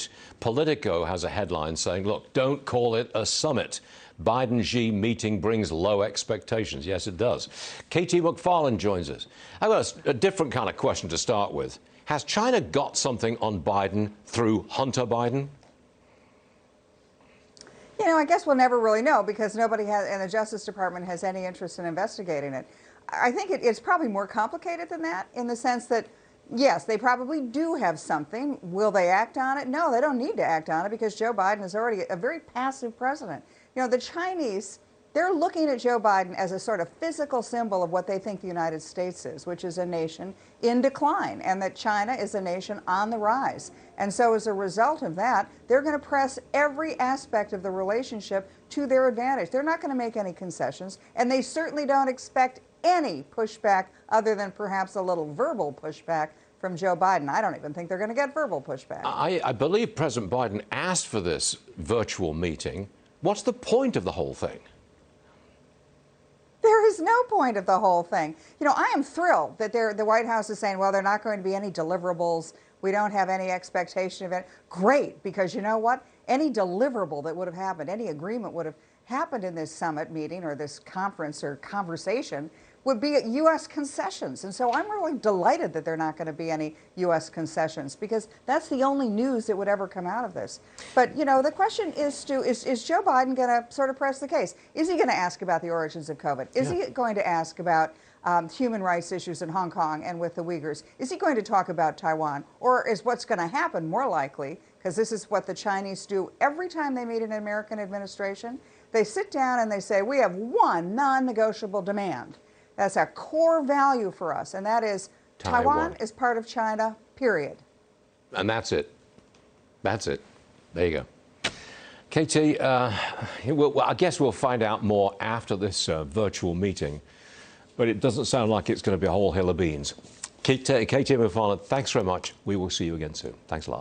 note. Politico has a headline saying, look, don't call it a summit. Biden-Xi meeting brings low expectations. Yes, it does. KT McFarland joins us. I've got a different kind of question to start with. Has China got something on Biden through Hunter Biden? You know, I guess we'll never really know because nobody in the Justice Department has any interest in investigating it. I think it's probably more complicated than that in the sense that, yes, they probably do have something. Will they act on it? No, they don't need to act on it because Joe Biden is already a very passive president. You know, the Chinese, they're looking at Joe Biden as a sort of physical symbol of what they think the United States is, which is a nation in decline, and that China is a nation on the rise. And so as a result of that, they're going to press every aspect of the relationship to their advantage. They're not going to make any concessions, and they certainly don't expect any pushback other than perhaps a little verbal pushback from Joe Biden. I don't even think they're going to get verbal pushback. I believe President Biden asked for this virtual meeting. What's the point of the whole thing? There is no point of the whole thing. You know, I am thrilled that the White House is saying, well, there are not going to be any deliverables. We don't have any expectation of it. Great, because you know what? Any deliverable that would have happened, any agreement would have happened in this summit meeting or this conference or conversation would be U.S. concessions. And so I'm really delighted that there are not going to be any U.S. concessions because that's the only news that would ever come out of this. But, you know, the question is, Stu, is Joe Biden going to sort of press the case? Is he going to ask about the origins of COVID? Is he going to ask about human rights issues in Hong Kong and with the Uyghurs? Is he going to talk about Taiwan? Or is what's going to happen more likely, because this is what the Chinese do every time they meet an American administration, they sit down and they say, we have one non-negotiable demand. That's a core value for us, and that is Taiwan is part of China, period. And that's it. That's it. There you go. KT, well, I guess we'll find out more after this virtual meeting, but it doesn't sound like it's going to be a whole hill of beans. KT McFarland, thanks very much. We will see you again soon. Thanks a lot.